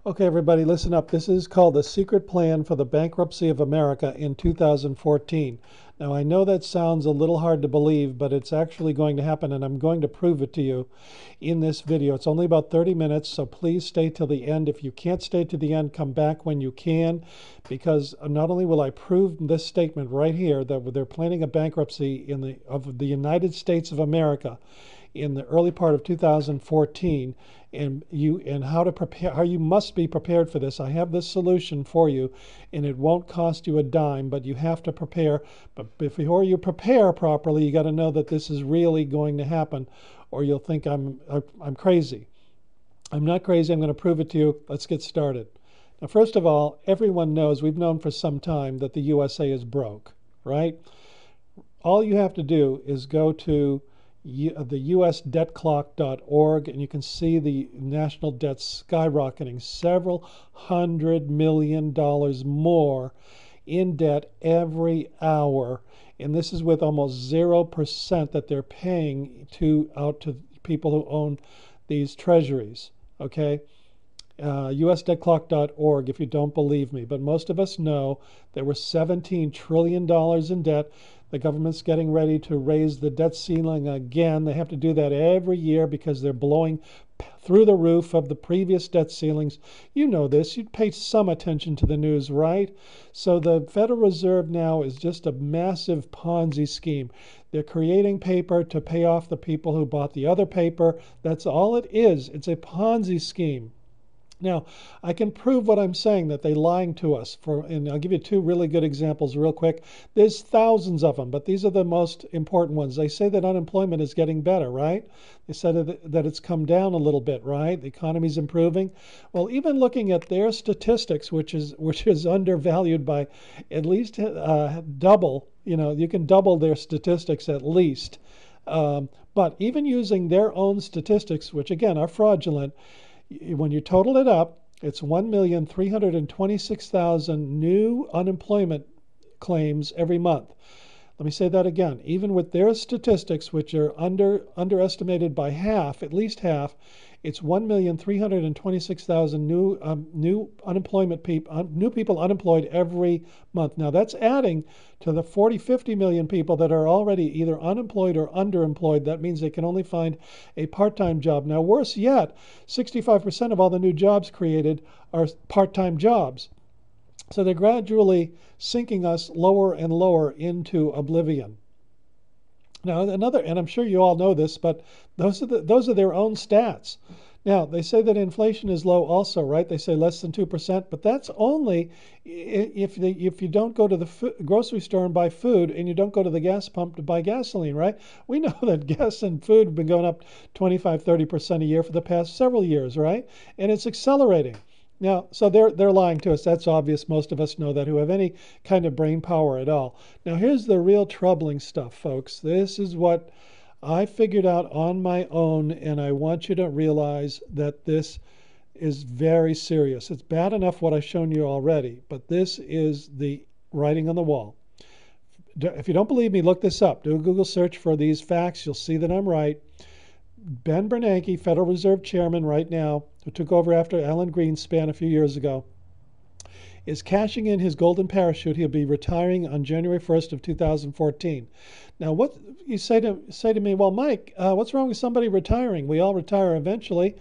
Okay, everybody, listen up. This is called The Secret Plan for the Bankruptcy of America in 2014. Now, I know that sounds a little hard to believe, but it's actually going to happen, and I'm going to prove it to you in this video. It's only about 30 minutes, so please stay till the end. If you can't stay to the end, come back when you can, because not only will I prove this statement right here that they're planning a bankruptcy of the United States of America in the early part of 2014, and how to prepare, how you must be prepared for this. I have this solution for you, and it won't cost you a dime, but you have to prepare. But before you prepare properly, you got to know that this is really going to happen, or you'll think I'm crazy. I'm not crazy. I'm going to prove it to you. Let's get started. Now, first of all, everyone knows, we've known for some time, that the USA is broke, right? All you have to do is go to the usdebtclock.org, and you can see the national debt skyrocketing, several $100 million more in debt every hour. And this is with almost 0% that they're paying out to people who own these treasuries. Okay? usdebtclock.org if you don't believe me. But most of us know there were $17 trillion in debt. The government's getting ready to raise the debt ceiling again. They have to do that every year because they're blowing through the roof of the previous debt ceilings. You know this. You'd pay some attention to the news, right? So the Federal Reserve now is just a massive Ponzi scheme. They're creating paper to pay off the people who bought the other paper. That's all it is. It's a Ponzi scheme. Now, I can prove what I'm saying, that they're lying to us. And I'll give you two really good examples real quick. There's thousands of them, but these are the most important ones. They say that unemployment is getting better, right? They said that it's come down a little bit, right? The economy's improving. Well, even looking at their statistics, which is undervalued by at least double, you can double their statistics at least. But even using their own statistics, which again are fraudulent, when you total it up, it's 1,326,000 new unemployment claims every month. Let me say that again. Even with their statistics, which are underestimated by half, at least half, it's 1,326,000 new new people unemployed every month. Now that's adding to the 50 million people that are already either unemployed or underemployed. That means they can only find a part-time job. Now, worse yet, 65% of all the new jobs created are part-time jobs. So they're gradually sinking us lower and lower into oblivion. Now, and I'm sure you all know this, but those are their own stats. Now, they say that inflation is low also, right? They say less than 2%, but that's only if you don't go to the grocery store and buy food, and you don't go to the gas pump to buy gasoline, right? We know that gas and food have been going up 25-30% a year for the past several years, right? And it's accelerating. Now, so they're lying to us. That's obvious. Most of us know that, who have any kind of brain power at all. Now, here's the real troubling stuff, folks. This is what I figured out on my own, and I want you to realize that this is very serious. It's bad enough what I've shown you already, but this is the writing on the wall. If you don't believe me, look this up. Do a Google search for these facts. You'll see that I'm right. Ben Bernanke, Federal Reserve Chairman right now, who took over after Alan Greenspan a few years ago, is cashing in his golden parachute. He'll be retiring on January 1st of 2014. Now, what you say to me, well, Mike, what's wrong with somebody retiring? We all retire eventually.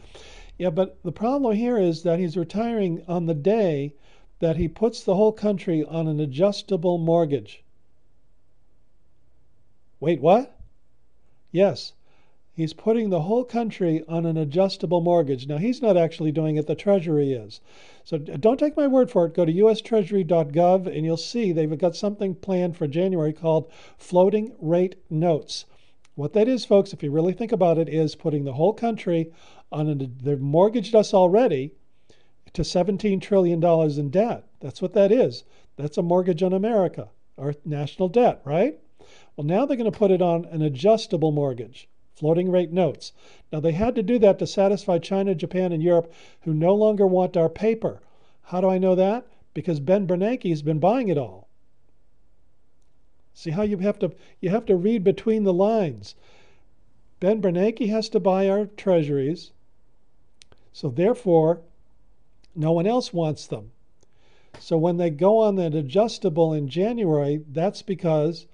Yeah, but the problem here is that he's retiring on the day that he puts the whole country on an adjustable mortgage. Wait, what? Yes. He's putting the whole country on an adjustable mortgage. Now, he's not actually doing it. The Treasury is. So don't take my word for it. Go to ustreasury.gov, and you'll see they've got something planned for January called floating rate notes. What that is, folks, if you really think about it, is putting the whole country on they've mortgaged us already to $17 trillion in debt. That's what that is. That's a mortgage on America, our national debt, right? Well, now they're going to put it on an adjustable mortgage. Floating rate notes. Now, they had to do that to satisfy China, Japan, and Europe, who no longer want our paper. How do I know that? Because Ben Bernanke has been buying it all. See how you have to read between the lines. Ben Bernanke has to buy our treasuries. So therefore, No one else wants them. So when they go on that adjustable in January, that's because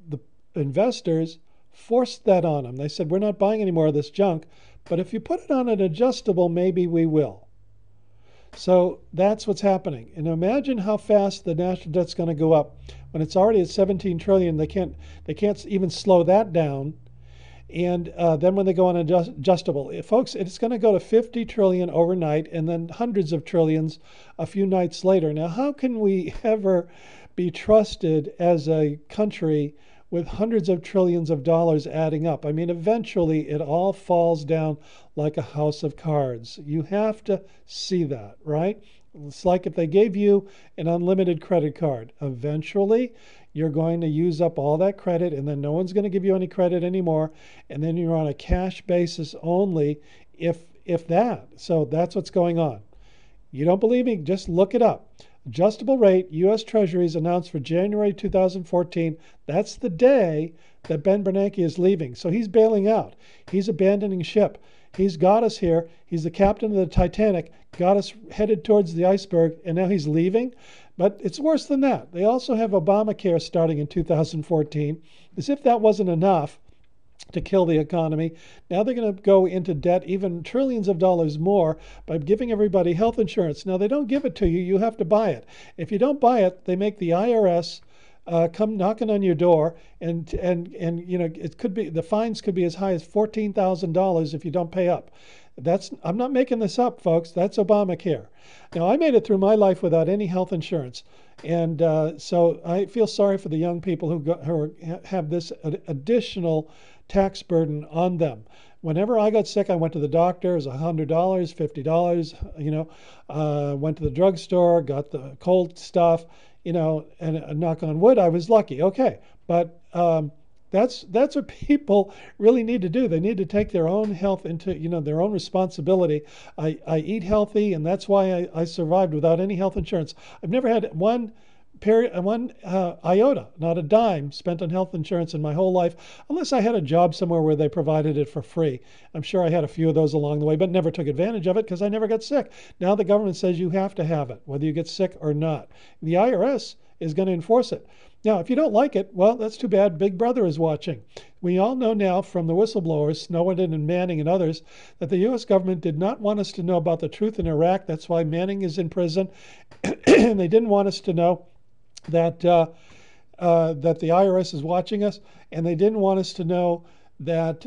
the investors forced that on them. They said, we're not buying any more of this junk, but if you put it on an adjustable, maybe we will. So that's what's happening. And imagine how fast the national debt's going to go up when it's already at 17 trillion. They can't even slow that down. And then when they go on adjustable, folks, it's going to go to 50 trillion overnight and then hundreds of trillions a few nights later. Now, how can we ever be trusted as a country with hundreds of trillions of dollars adding up? I mean, eventually it all falls down like a house of cards. You have to see that, right? It's like if they gave you an unlimited credit card. Eventually, you're going to use up all that credit, and then no one's going to give you any credit anymore. And then you're on a cash basis only, if that. So that's what's going on. You don't believe me? Just look it up. Adjustable rate, U.S. Treasuries announced for January 2014. That's the day that Ben Bernanke is leaving. So he's bailing out. He's abandoning ship. He's got us here. He's the captain of the Titanic, got us headed towards the iceberg, and now he's leaving. But it's worse than that. They also have Obamacare starting in 2014. As if that wasn't enough to kill the economy. Now they're going to go into debt, even trillions of dollars more, by giving everybody health insurance. Now they don't give it to you. You have to buy it. If you don't buy it, they make the IRS come knocking on your door, and it could be, the fines could be as high as $14,000 if you don't pay up. I'm not making this up, folks. That's Obamacare. Now, I made it through my life without any health insurance, and so I feel sorry for the young people who have this additional tax burden on them. Whenever I got sick, I went to the doctor. It was $100, $50. Went to the drugstore, got the cold stuff. And knock on wood, I was lucky. Okay, but that's what people really need to do. They need to take their own health into their own responsibility. I eat healthy, and that's why I survived without any health insurance. I've never had one iota, not a dime, spent on health insurance in my whole life, unless I had a job somewhere where they provided it for free. I'm sure I had a few of those along the way, but never took advantage of it because I never got sick. Now the government says you have to have it, whether you get sick or not. The IRS is going to enforce it. Now, if you don't like it, well, that's too bad. Big Brother is watching. We all know now from the whistleblowers, Snowden and Manning and others, that the U.S. government did not want us to know about the truth in Iraq. That's why Manning is in prison. And they didn't want us to know that the IRS is watching us, and they didn't want us to know that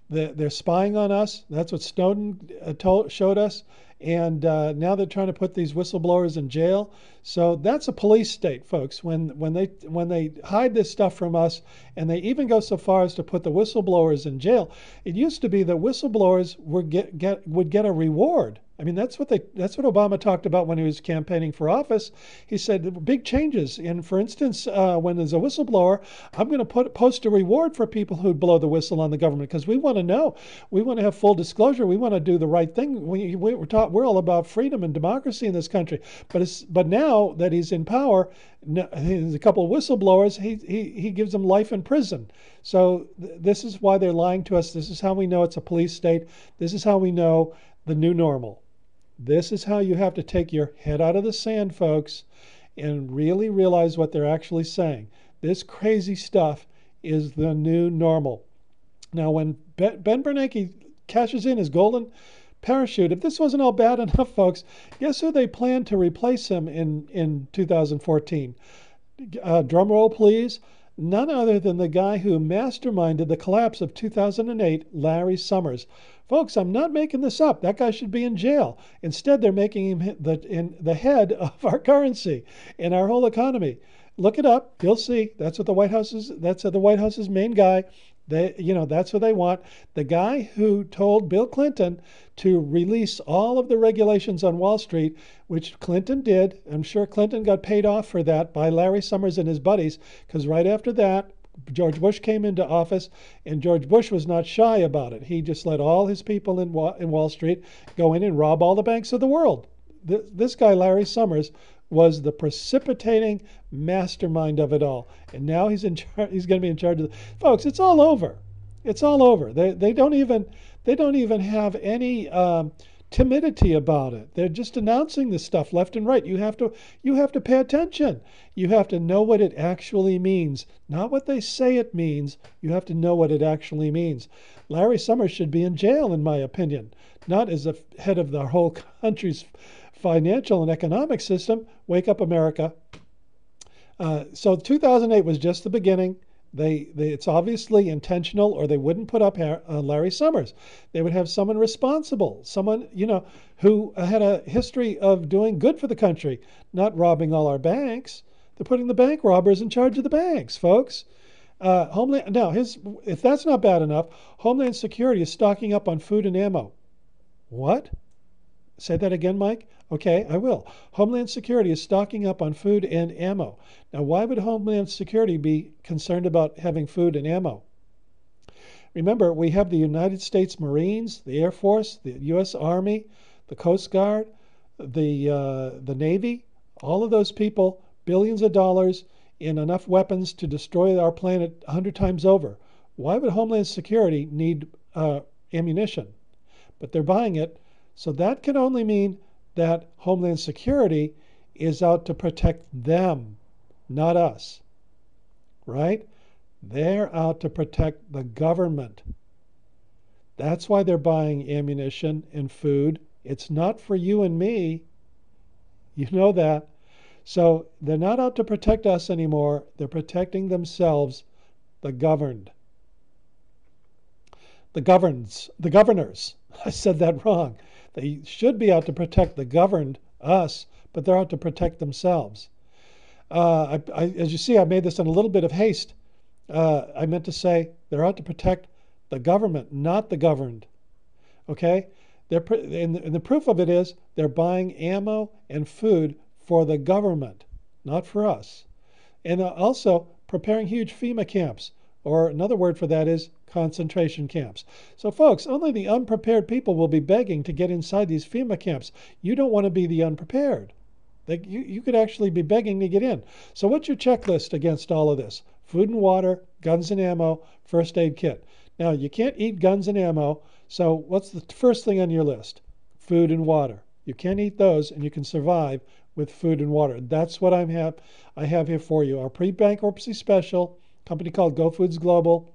they're spying on us. That's what Snowden showed us, and now they're trying to put these whistleblowers in jail. So that's a police state, folks. When they hide this stuff from us, and they even go so far as to put the whistleblowers in jail. It used to be that whistleblowers would get a reward. I mean, that's what Obama talked about when he was campaigning for office. He said big changes. And for instance, when there's a whistleblower, I'm going to post a reward for people who blow the whistle on the government, because we want to know. We want to have full disclosure. We want to do the right thing. We're all about freedom and democracy in this country. But now that he's in power, there's a couple of whistleblowers. He gives them life in prison. So this is why they're lying to us. This is how we know it's a police state. This is how we know the new normal. This is how you have to take your head out of the sand, folks, and really realize what they're actually saying. This crazy stuff is the new normal. Now, when Ben Bernanke cashes in his golden parachute, if this wasn't all bad enough, folks, guess who they plan to replace him in 2014? Drum roll, please. None other than the guy who masterminded the collapse of 2008, Larry Summers. Folks, I'm not making this up. That guy should be in jail. Instead, they're making him the head of our currency and our whole economy. Look it up. You'll see. That's what the White House is. That's the White House's main guy. That's what they want. The guy who told Bill Clinton to release all of the regulations on Wall Street, which Clinton did. I'm sure Clinton got paid off for that by Larry Summers and his buddies, because right after that, George Bush came into office, and George Bush was not shy about it. He just let all his people in Wall Street go in and rob all the banks of the world. This guy, Larry Summers, was the precipitating mastermind of it all. And now he's in charge. He's going to be in charge of folks. It's all over. It's all over. They don't even have any timidity about it. They're just announcing this stuff left and right. You have to pay attention. You have to know what it actually means, not what they say it means. You have to know what it actually means. Larry Summers should be in jail, in my opinion, not as the head of the whole country's financial and economic system. Wake up, America. So 2008 was just the beginning. It's obviously intentional, or they wouldn't put up Larry Summers. They would have someone responsible, someone, who had a history of doing good for the country, not robbing all our banks. They're putting the bank robbers in charge of the banks, folks. Homeland now, if that's not bad enough, Homeland Security is stocking up on food and ammo. What? Say that again, Mike? Okay, I will. Homeland Security is stocking up on food and ammo. Now, why would Homeland Security be concerned about having food and ammo? Remember, we have the United States Marines, the Air Force, the U.S. Army, the Coast Guard, the Navy, all of those people, billions of dollars in enough weapons to destroy our planet 100 times over. Why would Homeland Security need ammunition? But they're buying it. So that can only mean that Homeland Security is out to protect them, not us, right? They're out to protect the government. That's why they're buying ammunition and food. It's not for you and me. You know that. So they're not out to protect us anymore. They're protecting themselves, the governed. The governors. I said that wrong. They should be out to protect the governed, us, but they're out to protect themselves. As you see, I made this in a little bit of haste. I meant to say they're out to protect the government, not the governed. Okay? And the proof of it is they're buying ammo and food for the government, not for us. And also preparing huge FEMA camps, or another word for that is concentration camps. So folks, only the unprepared people will be begging to get inside these FEMA camps. You don't want to be the unprepared. You could actually be begging to get in. So what's your checklist against all of this? Food and water, guns and ammo, first aid kit. Now, you can't eat guns and ammo, so what's the first thing on your list? Food and water. You can't eat those, and you can survive with food and water. That's what I have here for you. Our pre-bankruptcy special, company called Go Foods Global.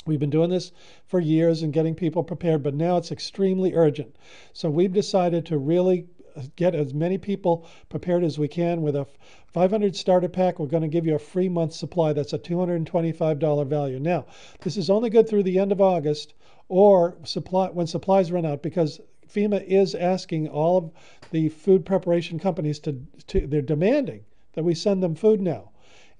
We've been doing this for years and getting people prepared, but now it's extremely urgent. So we've decided to really get as many people prepared as we can. With a 500 starter pack, we're going to give you a free month supply. That's a $225 value. Now, this is only good through the end of August, or when supplies run out, because FEMA is asking all of the food preparation companies they're demanding that we send them food now.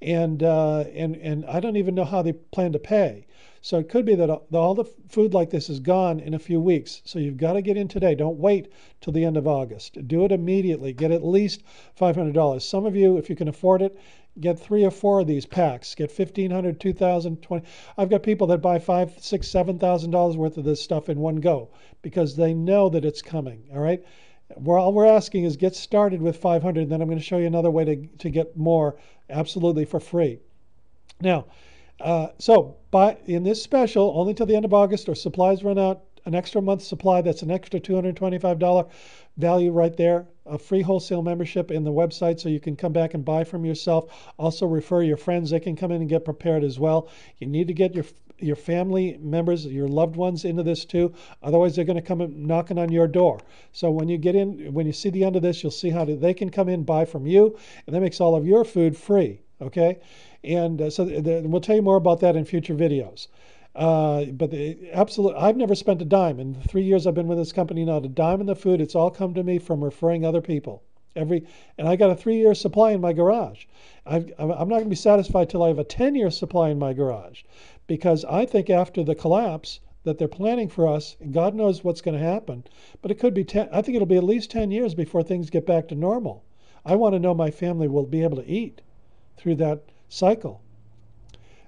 And I don't even know how they plan to pay. So it could be that all the food like this is gone in a few weeks. So you've got to get in today. Don't wait till the end of August. Do it immediately. Get at least $500. Some of you, if you can afford it, get 3 or 4 of these packs. Get $1,500, $2,000, $20,000. I've got people that buy $5,000, $6,000, $7,000 worth of this stuff in one go because they know that it's coming. All right. All we're asking is get started with 500. Then I'm going to show you another way to get more absolutely for free. Now, in this special, only till the end of August, or supplies run out, an extra month supply, that's an extra $225 value right there. A free wholesale membership in the website so you can come back and buy from yourself. Also refer your friends. They can come in and get prepared as well. You need to get your family members, your loved ones into this too. Otherwise, they're going to come knocking on your door. So when you see the end of this, you'll see how they can come in, buy from you, and that makes all of your food free. Okay? And we'll tell you more about that in future videos. But I've never spent a dime in the 3 years I've been with this company now. A dime in the food, it's all come to me from referring other people. And I got a 3-year supply in my garage. I'm not going to be satisfied till I have a 10-year supply in my garage, because I think after the collapse that they're planning for us, and God knows what's going to happen, but it could be I think it'll be at least 10 years before things get back to normal. I want to know my family will be able to eat through that cycle.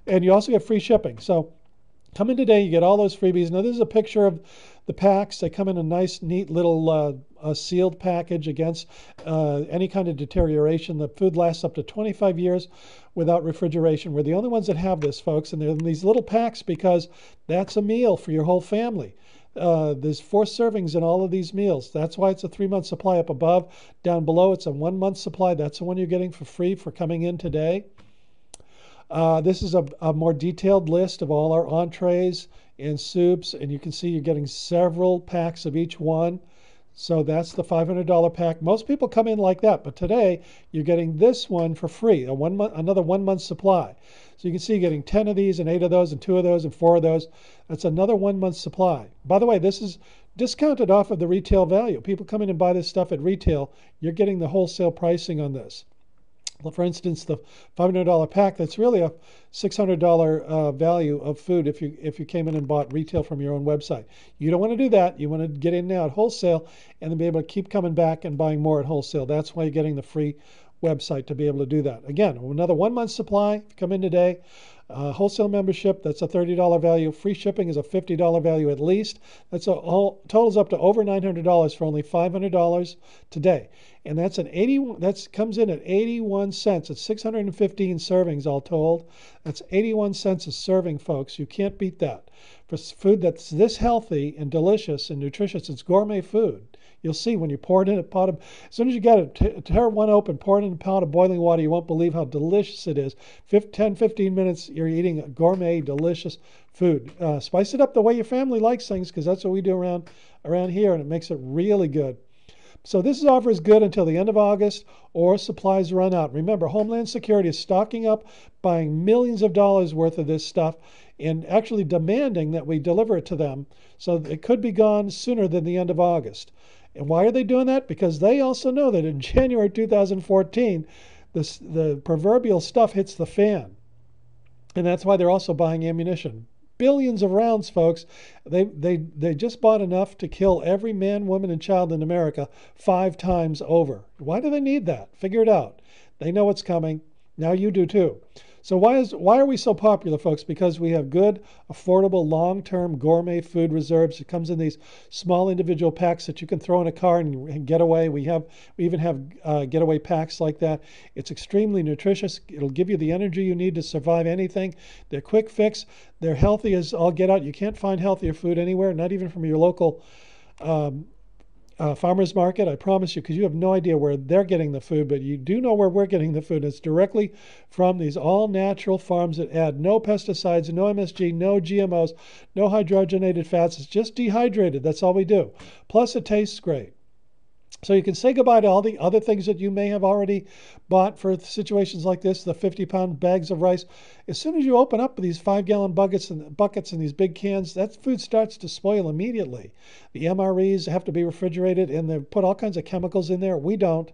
And you also get free shipping. So come in today, you get all those freebies. Now, this is a picture of the packs. They come in a nice, neat little sealed package against any kind of deterioration. The food lasts up to 25 years without refrigeration. We're the only ones that have this, folks. And they're in these little packs because that's a meal for your whole family. There's 4 servings in all of these meals. That's why it's a 3-month supply up above. Down below, it's a 1-month supply. That's the one you're getting for free for coming in today. This is a more detailed list of all our entrees and soups, and you can see you're getting several packs of each one. So that's the $500 pack. Most people come in like that, but today you're getting this one for free, another 1-month supply. So you can see you're getting 10 of these and 8 of those and 2 of those and 4 of those. That's another 1-month supply. By the way, this is discounted off of the retail value. People come in and buy this stuff at retail. You're getting the wholesale pricing on this. For instance, the $500 pack, that's really a $600 value of food if you came in and bought retail from your own website. You don't want to do that. You want to get in now at wholesale and then be able to keep coming back and buying more at wholesale. That's why you're getting the free website to be able to do that. Again, another 1-month supply. If you come in today, wholesale membership, that's a $30 value. Free shipping is a $50 value at least. That's totals up to over $900 for only $500 today. And that's that comes in at 81 cents. It's 615 servings all told. That's 81 cents a serving, folks. You can't beat that. For food that's this healthy and delicious and nutritious, it's gourmet food. You'll see when you pour it in a pot of, as soon as you get it, tear one open, pour it in a pot of boiling water, you won't believe how delicious it is. 10, 15 minutes, you're eating a gourmet, delicious food. Spice it up the way your family likes things, because that's what we do around here, and it makes it really good. So this offer is good until the end of August or supplies run out. Remember, Homeland Security is stocking up, buying millions of dollars worth of this stuff, and actually demanding that we deliver it to them. So it could be gone sooner than the end of August. And why are they doing that? Because they also know that in January 2014, the proverbial stuff hits the fan. And that's why they're also buying ammunition. Billions of rounds, folks. They just bought enough to kill every man, woman, and child in America 5 times over. Why do they need that? Figure it out. They know what's coming. Now you do too. So why are we so popular, folks? Because we have good, affordable, long-term gourmet food reserves. It comes in these small individual packs that you can throw in a car and get away. We even have getaway packs like that. It's extremely nutritious. It'll give you the energy you need to survive anything. They're quick fix. They're healthy as all get out. You can't find healthier food anywhere, not even from your local farmer's market, I promise you, because you have no idea where they're getting the food, but you do know where we're getting the food. It's directly from these all-natural farms that add no pesticides, no MSG, no GMOs, no hydrogenated fats. It's just dehydrated. That's all we do. Plus, it tastes great. So you can say goodbye to all the other things that you may have already bought for situations like this, the 50-pound bags of rice. As soon as you open up these 5-gallon buckets and these big cans, that food starts to spoil immediately. The MREs have to be refrigerated, and they put all kinds of chemicals in there. We don't.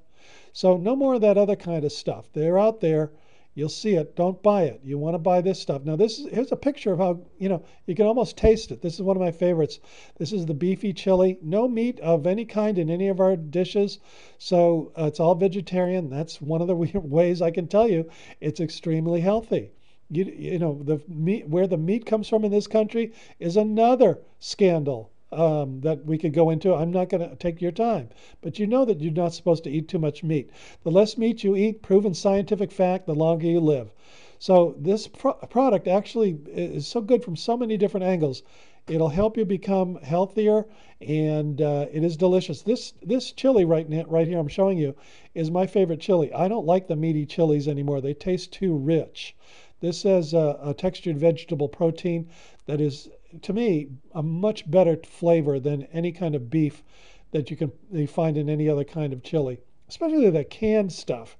So no more of that other kind of stuff. They're out there. You'll see it. Don't buy it. You want to buy this stuff. Now, here's a picture of how, you can almost taste it. This is one of my favorites. This is the beefy chili. No meat of any kind in any of our dishes. So it's all vegetarian. That's one of the ways I can tell you it's extremely healthy. The meat, where the meat comes from in this country is another scandal that we could go into. I'm not going to take your time, but you know that you're not supposed to eat too much meat. The less meat you eat, proven scientific fact, the longer you live. So this product actually is so good from so many different angles. It'll help you become healthier, and it is delicious. This chili right here I'm showing you is my favorite chili. I don't like the meaty chilies anymore. They taste too rich. This has a textured vegetable protein that is, to me, a much better flavor than any kind of beef that you find in any other kind of chili, especially the canned stuff.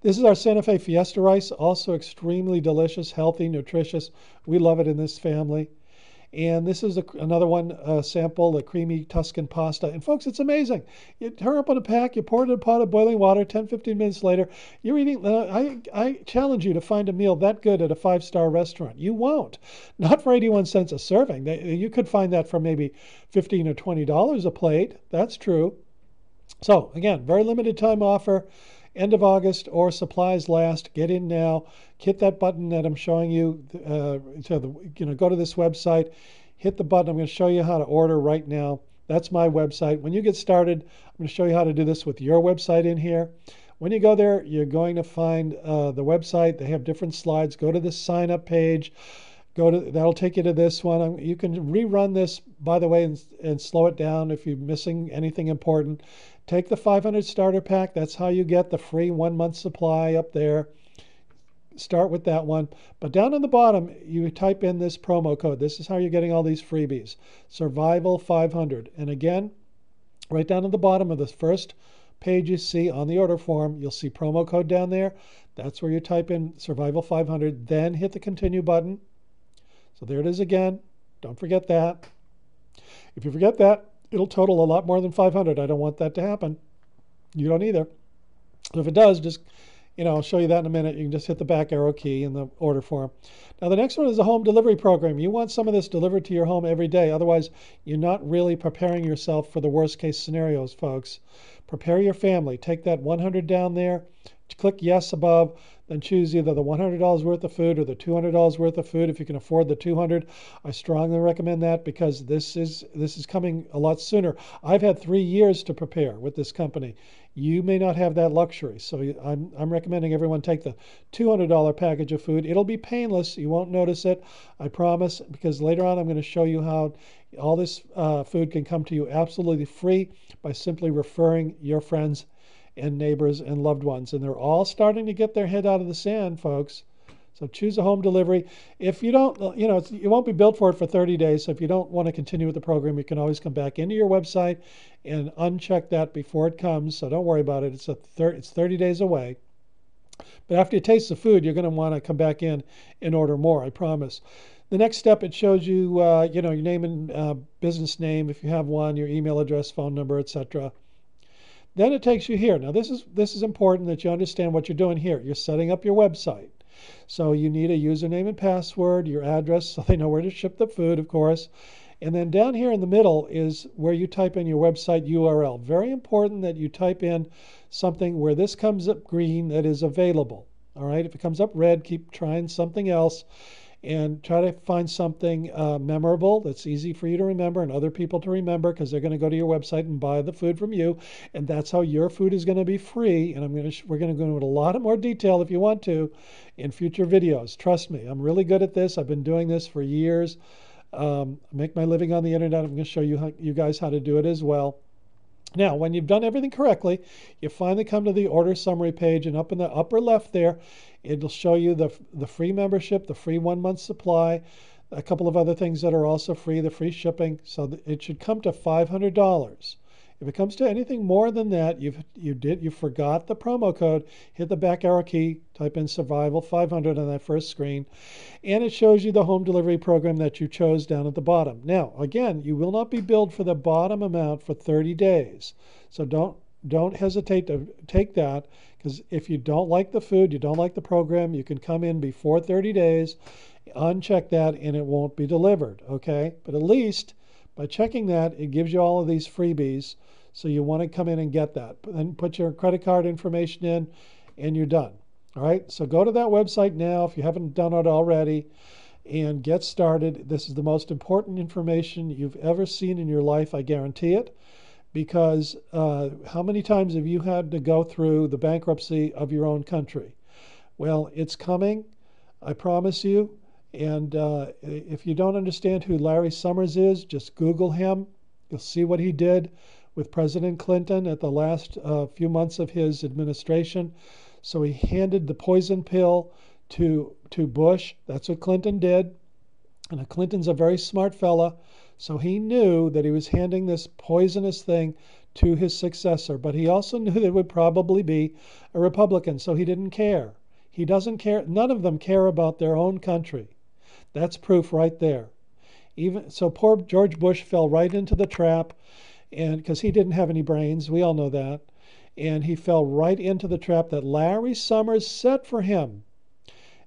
This is our Santa Fe Fiesta rice, also extremely delicious, healthy, nutritious. We love it in this family. And this is another one sample, the creamy Tuscan pasta. And folks, it's amazing. You turn up on a pack, you pour it in a pot of boiling water, 10, 15 minutes later, you're eating. I challenge you to find a meal that good at a 5-star restaurant. You won't. Not for 81 cents a serving. You could find that for maybe $15 or $20 a plate. That's true. So again, very limited time offer. End of August or supplies last. Get in now. Hit that button that I'm showing you. Go to this website. Hit the button. I'm going to show you how to order right now. That's my website. When you get started, I'm going to show you how to do this with your website in here. When you go there, you're going to find the website. They have different slides. Go to the sign up page. That'll take you to this one. You can rerun this, by the way, and slow it down if you're missing anything important. Take the 500 starter pack. That's how you get the free 1 month supply up there. Start with that one. But down on the bottom, you type in this promo code. This is how you're getting all these freebies. Survival 500. And again, right down at the bottom of the first page you see on the order form, you'll see promo code down there. That's where you type in Survival 500. Then hit the continue button. So there it is again. Don't forget that. If you forget that, it'll total a lot more than 500. I don't want that to happen. You don't either. So if it does, just, I'll show you that in a minute. You can just hit the back arrow key in the order form. Now, the next one is a home delivery program. You want some of this delivered to your home every day. Otherwise, you're not really preparing yourself for the worst case scenarios, folks. Prepare your family. Take that 100 down there. Click yes above. Then choose either the $100 worth of food or the $200 worth of food. If you can afford the 200, I strongly recommend that because this is coming a lot sooner. I've had 3 years to prepare with this company. You may not have that luxury, so I'm recommending everyone take the $200 package of food. It'll be painless. You won't notice it, I promise, because later on I'm going to show you how all this food can come to you absolutely free by simply referring your friends and neighbors and loved ones. And they're all starting to get their head out of the sand, folks. So choose a home delivery. If you don't, you won't be billed for it for 30 days. So if you don't want to continue with the program, you can always come back into your website and uncheck that before it comes. So don't worry about it. It's 30 days away. But after you taste the food, you're going to want to come back in and order more, I promise. The next step, it shows you, your name and business name, if you have one, your email address, phone number, etc. Then it takes you here. Now, this is important that you understand what you're doing here. You're setting up your website. So you need a username and password, your address, so they know where to ship the food, of course. And then down here in the middle is where you type in your website URL. Very important that you type in something where this comes up green that is available. All right, if it comes up red, keep trying something else. And try to find something memorable that's easy for you to remember and other people to remember, because they're going to go to your website and buy the food from you. And that's how your food is going to be free. And we're going to go into a lot more detail if you want to in future videos. Trust me, I'm really good at this. I've been doing this for years. I make my living on the internet. I'm going to show you guys how to do it as well. Now, when you've done everything correctly, you finally come to the order summary page, and up in the upper left there, it'll show you the free membership, the free 1 month supply, a couple of other things that are also free, the free shipping. So it should come to $500. If it comes to anything more than that, you forgot the promo code. Hit the back arrow key, type in Survival 500 on that first screen, and it shows you the home delivery program that you chose down at the bottom. Now, again, you will not be billed for the bottom amount for 30 days. So don't hesitate to take that, because if you don't like the food, you don't like the program, you can come in before 30 days, uncheck that, and it won't be delivered, okay? But at least by checking that, it gives you all of these freebies. So you want to come in and get that. Then put your credit card information in, and you're done. All right, so go to that website now if you haven't done it already and get started. This is the most important information you've ever seen in your life, I guarantee it, because how many times have you had to go through the bankruptcy of your own country? Well, it's coming, I promise you. And if you don't understand who Larry Summers is, just Google him. You'll see what he did with President Clinton at the last few months of his administration. So he handed the poison pill to Bush. That's what Clinton did. And Clinton's a very smart fella. So he knew that he was handing this poisonous thing to his successor. But he also knew that it would probably be a Republican. So he didn't care. He doesn't care. None of them care about their own country. That's proof right there. Even so, poor George Bush fell right into the trap, and because he didn't have any brains, we all know that, and he fell right into the trap that Larry Summers set for him.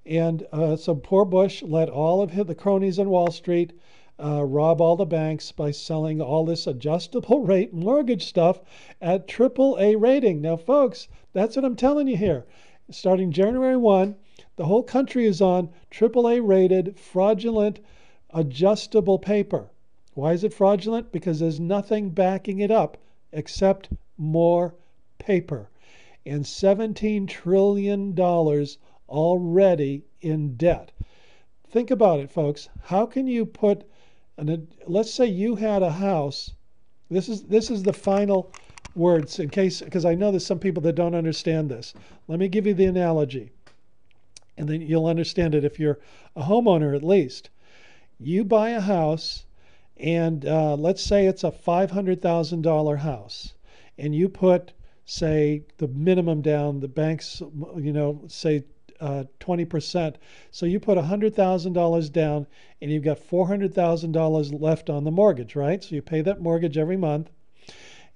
And so poor Bush let all of the cronies on Wall Street rob all the banks by selling all this adjustable rate mortgage stuff at AAA rating. Now, folks, that's what I'm telling you here. Starting January 1, the whole country is on AAA rated, fraudulent, adjustable paper. Why is it fraudulent? Because there's nothing backing it up except more paper. And $17 trillion already in debt. think about it, folks. How can you put let's say you had a house. This is the final words in case, because I know there's some people that don't understand this. Let me give you the analogy, and then you'll understand it if you're a homeowner at least. You buy a house, and let's say it's a $500,000 house, and you put, say, the minimum down, the banks, say 20%. So you put $100,000 down, and you've got $400,000 left on the mortgage, right? So you pay that mortgage every month,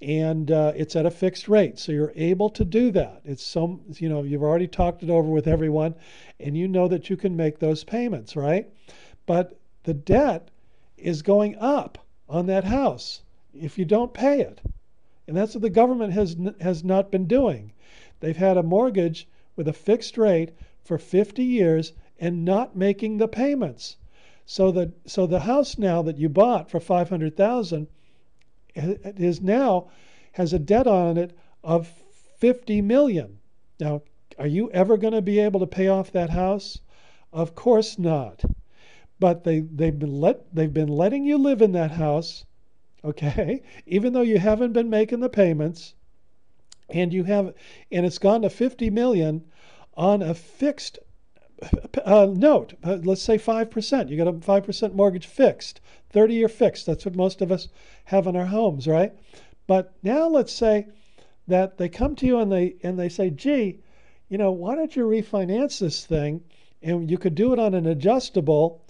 and it's at a fixed rate. So you're able to do that. It's you've already talked it over with everyone, and you know that you can make those payments, right? But the debt is going up on that house if you don't pay it. And that's what the government has not been doing. They've had a mortgage with a fixed rate for 50 years and not making the payments. So the house now that you bought for $500,000 has a debt on it of $50 million. Now, are you ever going to be able to pay off that house? Of course not. But they've been letting you live in that house, okay, even though you haven't been making the payments, and it's gone to $50 million on a fixed note. Let's say 5%. You got a 5% mortgage fixed, 30-year fixed. That's what most of us have in our homes, right? But now let's say that they come to you and they say, gee, why don't you refinance this thing? And you could do it on an adjustable,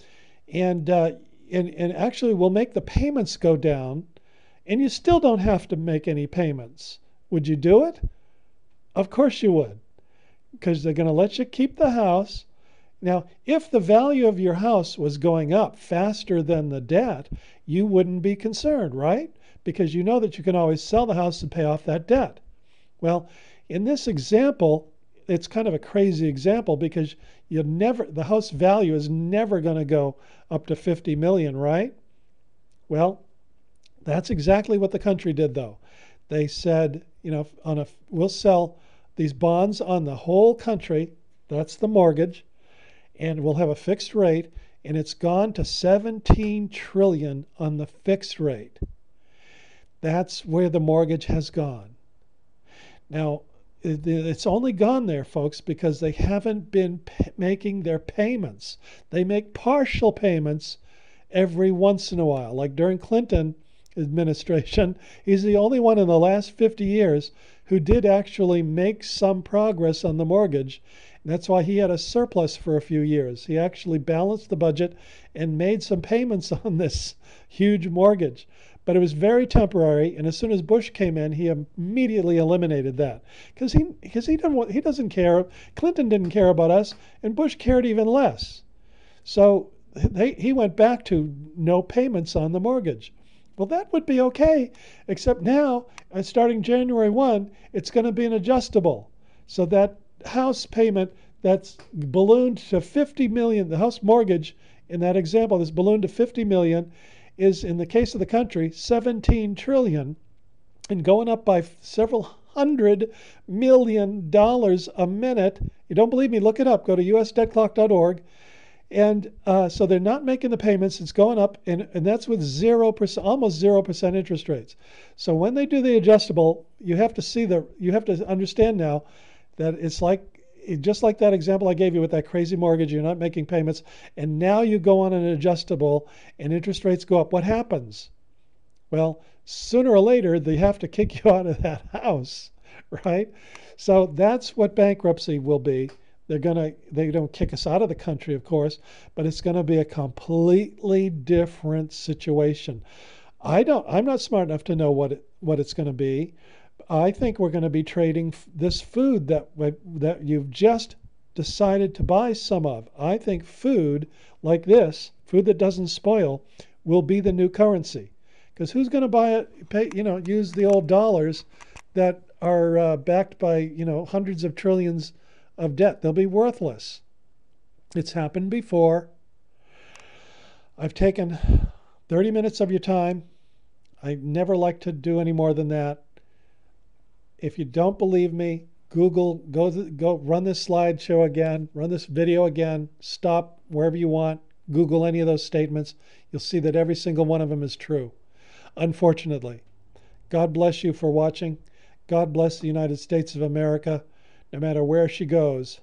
and actually we'll make the payments go down, and you still don't have to make any payments. Would you do it? Of course you would, because they're going to let you keep the house. Now, if the value of your house was going up faster than the debt, you wouldn't be concerned, right? Because you know that you can always sell the house and pay off that debt. Well, in this example, it's kind of a crazy example because the house value is never going to go up to 50 million, right? Well, that's exactly what the country did, though. They said, we'll sell these bonds on the whole country. That's the mortgage, and we'll have a fixed rate, and it's gone to 17 trillion on the fixed rate. That's where the mortgage has gone. Now, it's only gone there, folks, because they haven't been making their payments. They make partial payments every once in a while. Like during Clinton administration, he's the only one in the last 50 years who did actually make some progress on the mortgage. And that's why he had a surplus for a few years. He actually balanced the budget and made some payments on this huge mortgage. But it was very temporary, and as soon as Bush came in, he immediately eliminated that because he doesn't care. Clinton didn't care about us, and Bush cared even less. So he went back to no payments on the mortgage. Well, that would be okay, except now, starting January 1, it's going to be an adjustable. So that house payment that's ballooned to 50 million, the house mortgage in that example that's ballooned to 50 million, is, in the case of the country, 17 trillion and going up by several $100 million a minute. You don't believe me? Look it up. Go to usdebtclock.org. And so they're not making the payments. It's going up, and that's with 0%, almost 0% interest rates. So when they do the adjustable, you have to understand now that it's just like that example I gave you with that crazy mortgage. You're not making payments, and now you go on an adjustable, and interest rates go up. What happens? Well, sooner or later, they have to kick you out of that house, right? So that's what bankruptcy will be. They don't kick us out of the country, of course, but it's going to be a completely different situation. I'm not smart enough to know what it's going to be. I think we're going to be trading this food that you've just decided to buy some of. I think food like this, food that doesn't spoil, will be the new currency. Because who's going to buy it? Use the old dollars that are backed by hundreds of trillions of debt. They'll be worthless. It's happened before. I've taken 30 minutes of your time. I never like to do any more than that. If you don't believe me, Google, go run this slideshow again, run this video again, stop wherever you want, Google any of those statements. You'll see that every single one of them is true, unfortunately. God bless you for watching. God bless the United States of America, no matter where she goes.